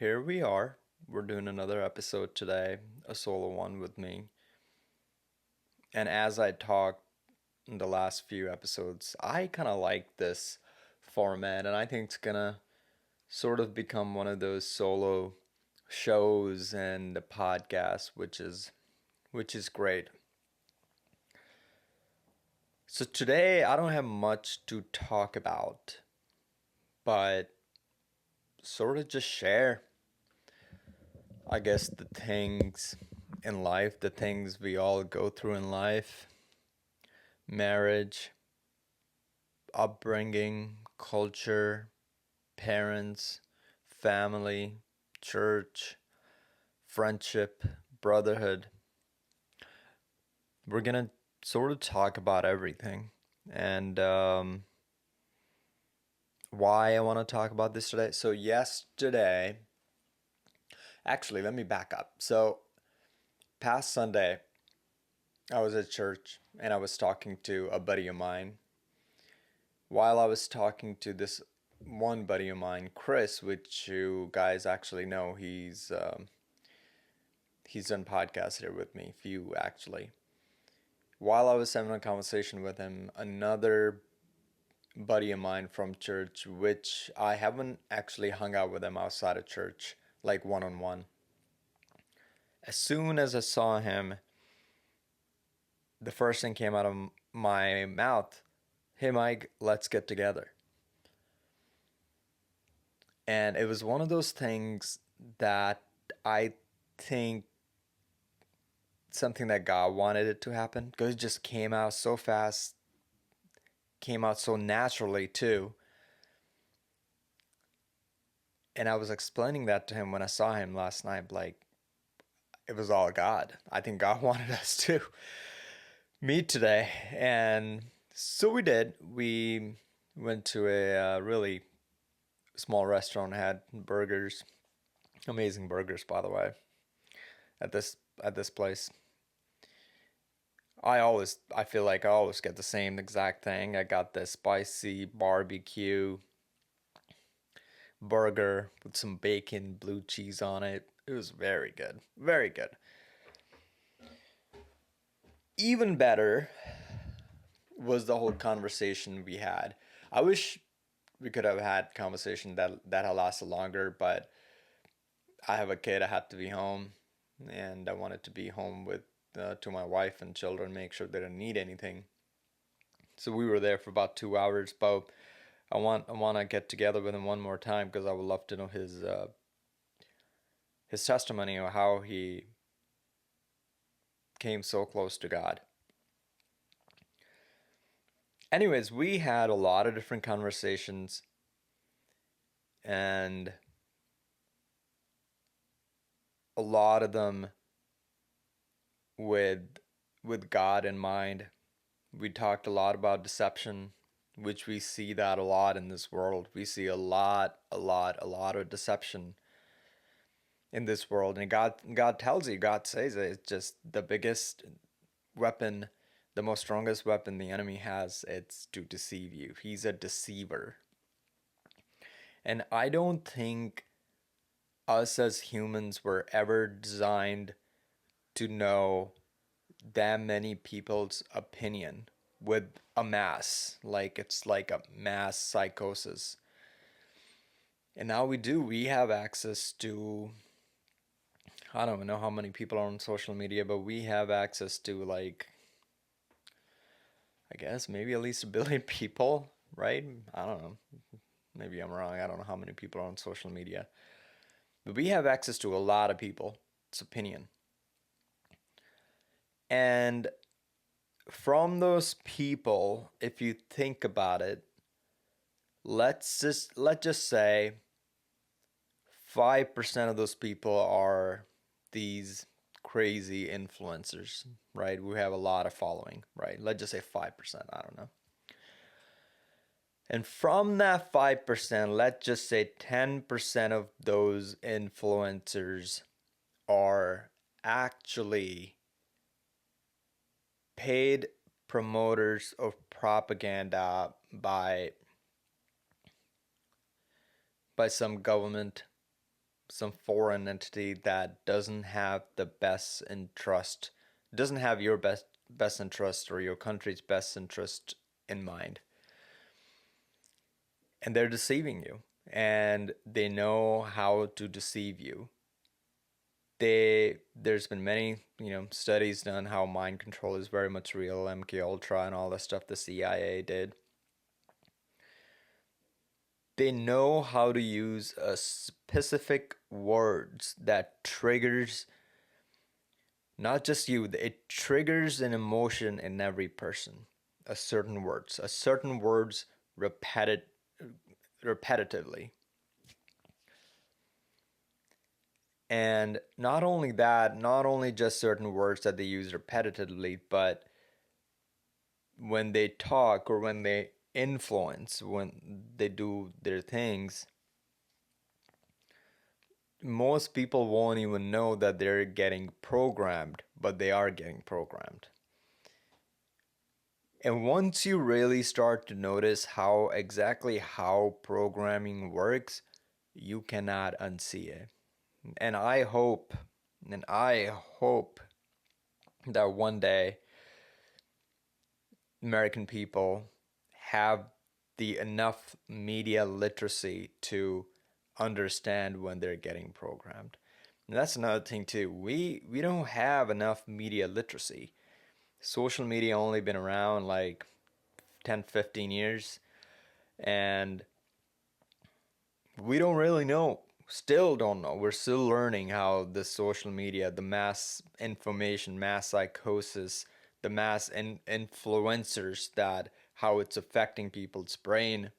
here we are. We're doing another episode today, a solo one with me. And as I talked in the last few episodes, I kind of like this format, and I think it's gonna sort of become one of those solo shows and the podcast, which is great. So today I don't have much to talk about, but sort of just share, I guess, the things in life, the things we all go through in life, marriage, upbringing, culture, parents, family, church, friendship, brotherhood. We're gonna sort of talk about everything and why I want to talk about this today. So, yesterday, actually, let me back up. So, past Sunday, I was at church and I was talking to a buddy of mine. While I was talking to this one buddy of mine, Chris, which you guys actually know, he's done podcasts here with me, few actually. While I was having a conversation with him, another buddy of mine from church, which I haven't actually hung out with him outside of church, like one on one. As soon as I saw him, the first thing came out of my mouth, "Hey Mike, let's get together." And it was one of those things that I think something that God wanted it to happen because it just came out so fast, came out so naturally too. And I was explaining that to him when I saw him last night, like it was all God. I think God wanted us to meet today. And so we did. We went to a really small restaurant, had burgers, amazing burgers, by the way, at this place. I feel like I always get the same exact thing. I got this spicy barbecue burger with some bacon, blue cheese on it. It was very good. Very good. Even better was the whole conversation we had. I wish we could have had conversation that had lasted longer, but I have a kid. I had to be home, and I wanted to be home with to my wife and children, make sure they didn't need anything. So we were there for about 2 hours. But I want to get together with him one more time because I would love to know his testimony of how he came so close to God. Anyways, we had a lot of different conversations, and a lot of them with with God in mind. We talked a lot about deception, which we see that a lot in this world. We see a lot of deception in this world. And God tells you, God says it, it's just the biggest weapon, the most strongest weapon the enemy has, it's to deceive you. He's a deceiver. And I don't think us as humans were ever designed to know that many people's opinion with a mass. Like it's like a mass psychosis. And now we do. We have access to, I don't know how many people are on social media, but we have access to, like, I guess maybe at least a billion people, right? I don't know. Maybe I'm wrong. I don't know how many people are on social media. But we have access to a lot of people's opinion. And from those people, if you think about it, let's just say 5% of those people are these crazy influencers, right? We have a lot of following, right? Let's just say 5%, I don't know. And from that 5%, let's just say 10% of those influencers are actually paid promoters of propaganda by some government, some foreign entity that doesn't have the best interest, doesn't have your best interest or your country's best interest in mind, and they're deceiving you, and they know how to deceive you. There's been many studies done how mind control is very much real, MK Ultra and all the stuff the CIA did. They know how to use a specific words that triggers not just you, it triggers an emotion in every person. A certain words repeated repetitively. And not only that, not only just certain words that they use repetitively, but when they talk or when they influence, when they do their things, most people won't even know that they're getting programmed, but they are getting programmed. And once you really start to notice how programming works, you cannot unsee it. And I hope, and I hope that one day American people have the enough media literacy to understand when they're getting programmed. And that's another thing too. We don't have enough media literacy. Social media only been around like 10, 15 years, and we don't really know. Still don't know. We're still learning how the social media, the mass information, mass psychosis, the mass influencers, that how it's affecting people's brain.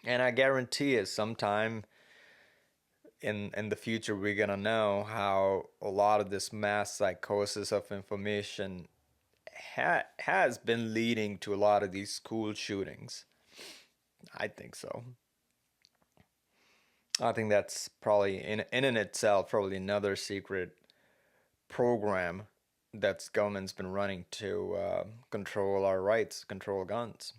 And I guarantee you, sometime in the future, we're gonna know how a lot of this mass psychosis of information has been leading to a lot of these school shootings. I think so. I think that's probably in itself probably another secret program that's government's been running to control our rights, control guns.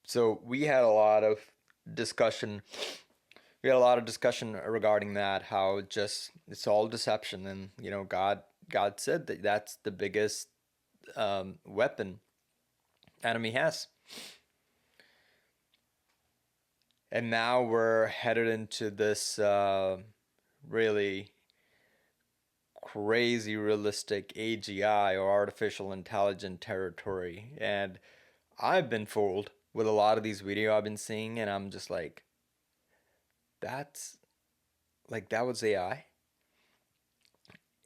So we had a lot of discussion. We had a lot of discussion regarding that, how just it's all deception, and God said that that's the biggest weapon enemy has. And now we're headed into this really crazy realistic AGI or artificial intelligent territory. And I've been fooled with a lot of these videos I've been seeing, and I'm just like, that's that was AI.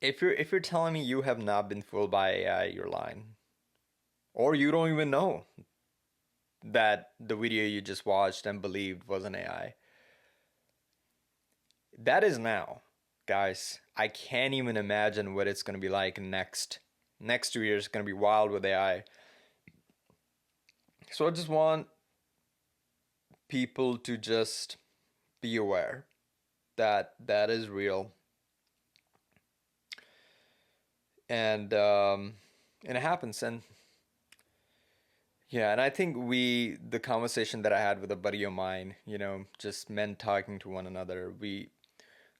If you're telling me you have not been fooled by AI, you're lying. Or you don't even know that the video you just watched and believed was an AI. That is now, guys. I can't even imagine what it's gonna be like next 2 years. Gonna be wild with AI. So I just want people to just be aware that that is real, and it happens. And yeah, and I think the conversation that I had with a buddy of mine, just men talking to one another,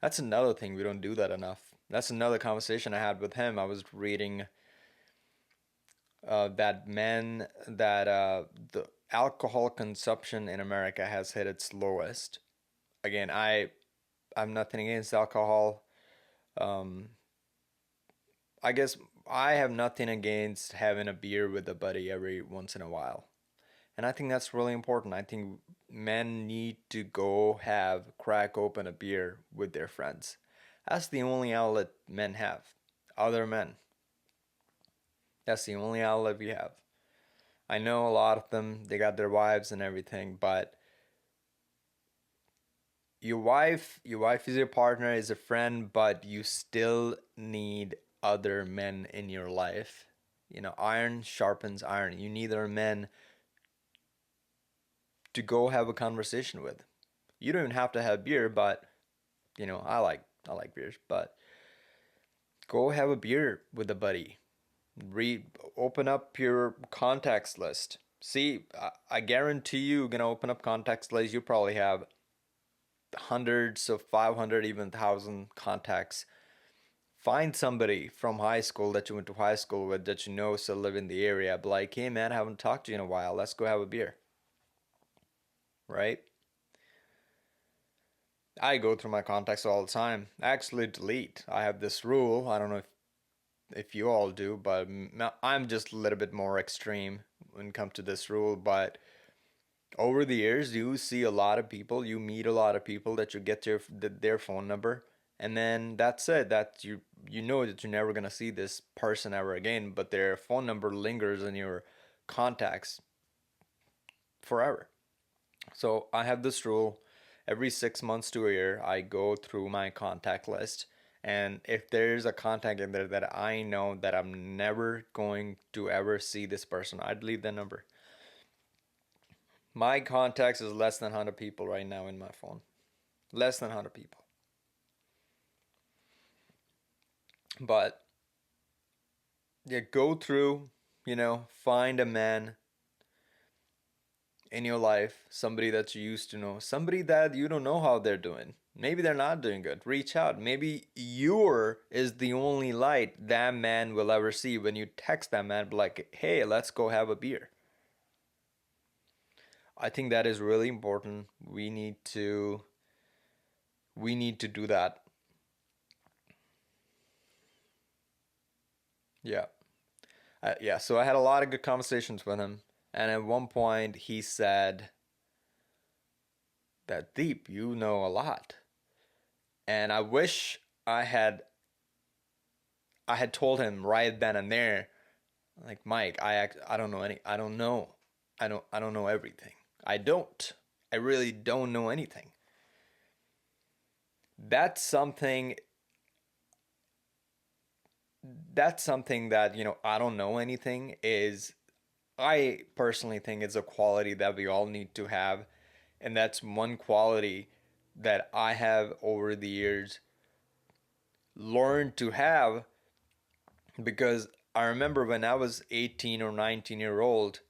that's another thing, we don't do that enough. That's another conversation I had with him. I was reading that the alcohol consumption in America has hit its lowest. Again, I'm nothing against alcohol. Um, I guess I have nothing against having a beer with a buddy every once in a while. And I think that's really important. I think men need to go crack open a beer with their friends. That's the only outlet men have. Other men. That's the only outlet we have. I know a lot of them, they got their wives and everything, but your wife is your partner, is a friend, but you still need other men in your life. Iron sharpens iron. You need other men to go have a conversation with. You don't even have to have beer, but I like beers, but go have a beer with a buddy. Read Open up your contacts list. See, I guarantee you, gonna open up contacts list. You probably have hundreds of 500, even 1,000 contacts. Find somebody from high school that you went to high school with that you know still live in the area. Be like, hey man, I haven't talked to you in a while. Let's go have a beer, right? I go through my contacts all the time. I actually delete. I have this rule. I don't know if you all do, but I'm just a little bit more extreme when it comes to this rule. But over the years, you see a lot of people, you meet a lot of people that you get their phone number, and then that's it. That you know that you're never gonna see this person ever again, but their phone number lingers in your contacts forever. So I have this rule: every 6 months to a year, I go through my contact list, and if there's a contact in there that I know that I'm never going to ever see this person, I delete the number. My contacts is less than 100 people right now in my phone. Less than 100 people. But yeah, go through, find a man in your life, somebody that you used to know, somebody that you don't know how they're doing. Maybe they're not doing good. Reach out. Maybe your is the only light that man will ever see when you text that man, be like, hey, let's go have a beer. I think that is really important. We need to do that. Yeah. Yeah, so I had a lot of good conversations with him. And at one point, he said that, Deep, you know a lot. And I wish I had told him right then and there, like, Mike, I don't know I don't know everything. I don't. I really don't know anything. That's something that's something that, I don't know anything is I personally think it's a quality that we all need to have. And that's one quality that I have over the years learned to have, because I remember when I was 18 or 19-year old,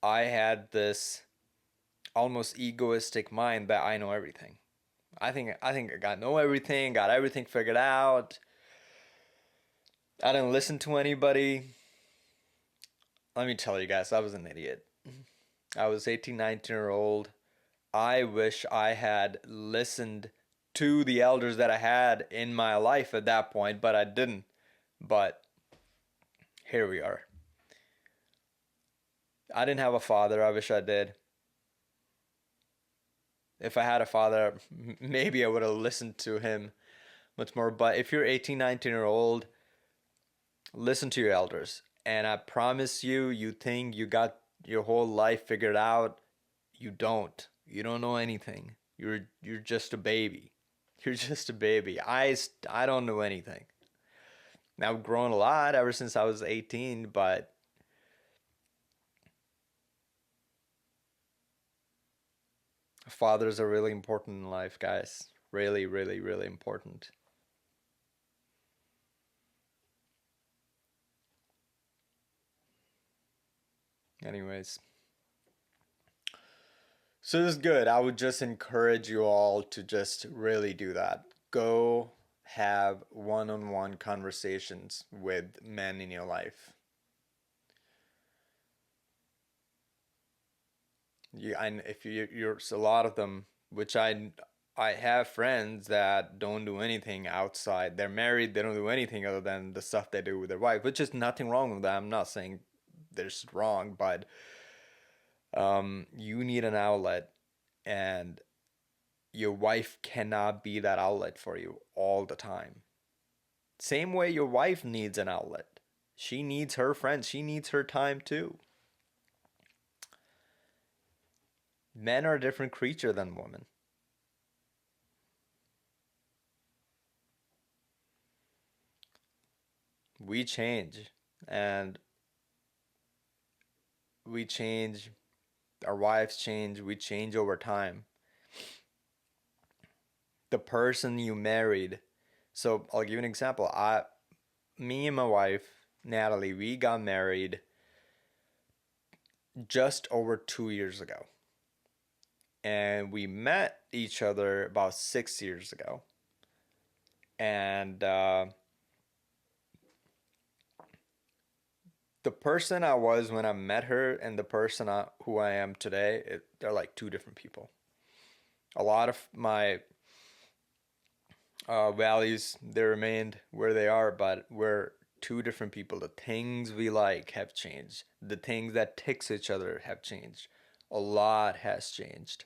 I had this almost egoistic mind that I know everything. I think I know everything, got everything figured out. I didn't listen to anybody. Let me tell you guys, I was an idiot. I was 18, 19-year old. I wish I had listened to the elders that I had in my life at that point, but I didn't. But here we are. I didn't have a father. I wish I did. If I had a father, maybe I would have listened to him much more. But if you're 18, 19-year old, listen to your elders. And I promise you, you think you got your whole life figured out. You don't. You don't know anything. You're just a baby. You're just a baby. I don't know anything. Now, I've grown a lot ever since I was 18, but fathers are really important in life, guys. Really, really, really important. Anyways, so this is good. I would just encourage you all to just really do that. Go have one on one conversations with men in your life. And if you're a lot of them, which I have friends that don't do anything outside. They're married, they don't do anything other than the stuff they do with their wife, which is nothing wrong with that. I'm not saying there's wrong, but you need an outlet, and your wife cannot be that outlet for you all the time. Same way your wife needs an outlet. She needs her friends, she needs her time too. Men are a different creature than women. We change, and we change, our wives change, we change over time. The person you married, so I'll give you an example. Me and my wife, Natalie, we got married just over 2 years ago. And we met each other about 6 years ago. And the person I was when I met her and the person who I am today, they're like two different people. A lot of my values, they remained where they are, but we're two different people. The things we like have changed. The things that ticks each other have changed. A lot has changed.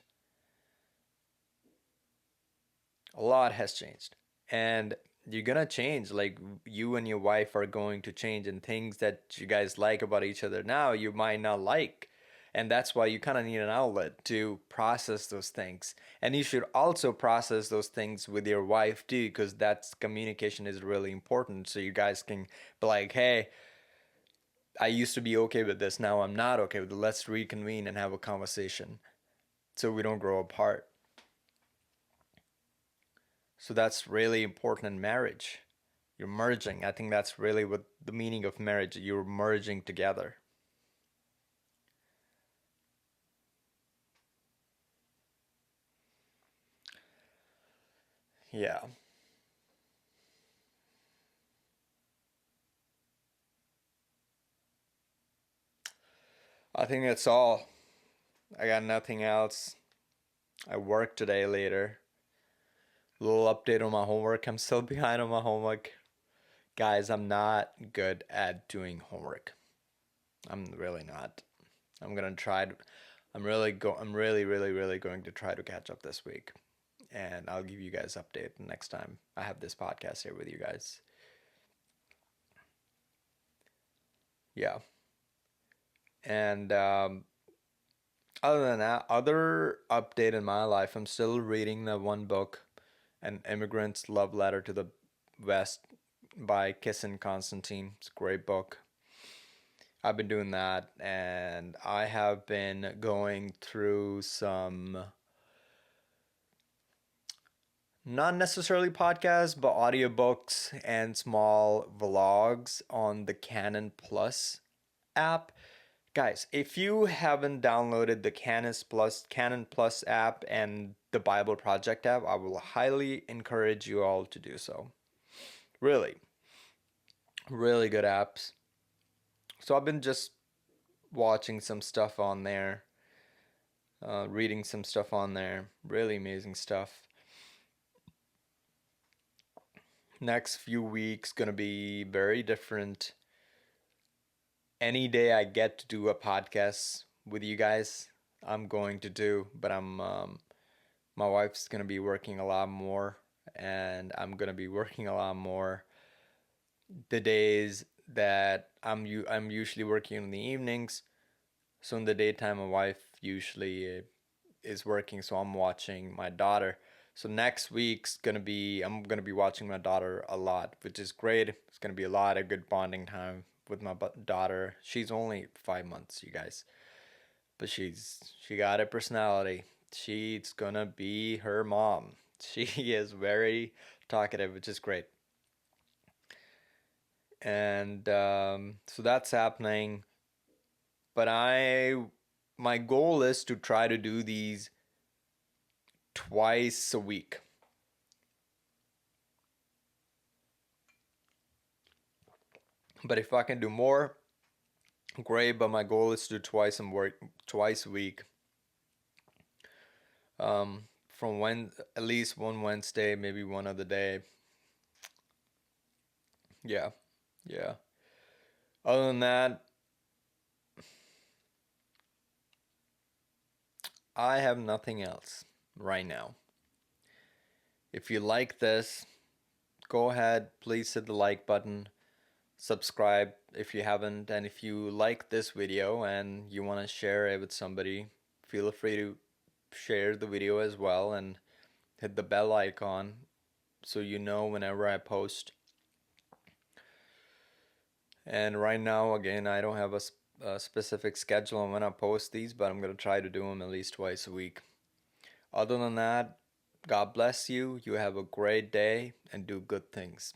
A lot has changed. And you're gonna change. Like you and your wife are going to change, and things that you guys like about each other now, you might not like. And that's why you kind of need an outlet to process those things. And you should also process those things with your wife too, because that's communication is really important. So you guys can be like, hey, I used to be okay with this. Now I'm not okay with it. Let's reconvene and have a conversation so we don't grow apart. So that's really important in marriage. You're merging. I think that's really what the meaning of marriage. You're merging together. Yeah. I think that's all. I got nothing else. I work today later. A little update on my homework. I'm still behind on my homework. Guys, I'm not good at doing homework. I'm really not. I'm gonna try to, I'm really going to try to catch up this week. And I'll give you guys update next time I have this podcast here with you guys. Yeah. And other than that, other update in my life, I'm still reading the one book, An Immigrant's Love Letter to the West by Kissin Constantine. It's a great book. I've been doing that, and I have been going through some, not necessarily podcasts, but audiobooks and small vlogs on the Canon Plus app. Guys, if you haven't downloaded the Canon Plus app and the Bible Project app, I will highly encourage you all to do so. Really, really good apps. So I've been just watching some stuff on there, reading some stuff on there. Really amazing stuff. Next few weeks gonna be very different. Any day I get to do a podcast with you guys, I'm going to do. But my wife's gonna be working a lot more, and I'm gonna be working a lot more the days that I'm usually working in the evenings. So in the daytime, my wife usually is working, so I'm watching my daughter. So next week's gonna be I'm gonna be watching my daughter a lot, which is great. It's gonna be a lot of good bonding time with my daughter. She's only 5 months, you guys, but she got a personality. She's gonna be her mom. She is very talkative, which is great. And so that's happening. But my goal is to try to do these twice a week. But if I can do more, great. But my goal is to do twice a week. From when at least one Wednesday, maybe one other day. Yeah, yeah. Other than that, I have nothing else right now. If you like this, go ahead, please hit the like button, subscribe if you haven't, and if you like this video and you want to share it with somebody, feel free to share the video as well and hit the bell icon so you know whenever I post. And right now, again, I don't have a specific schedule on when I post these, but I'm going to try to do them at least twice a week. Other than that, God bless you. You have a great day and do good things.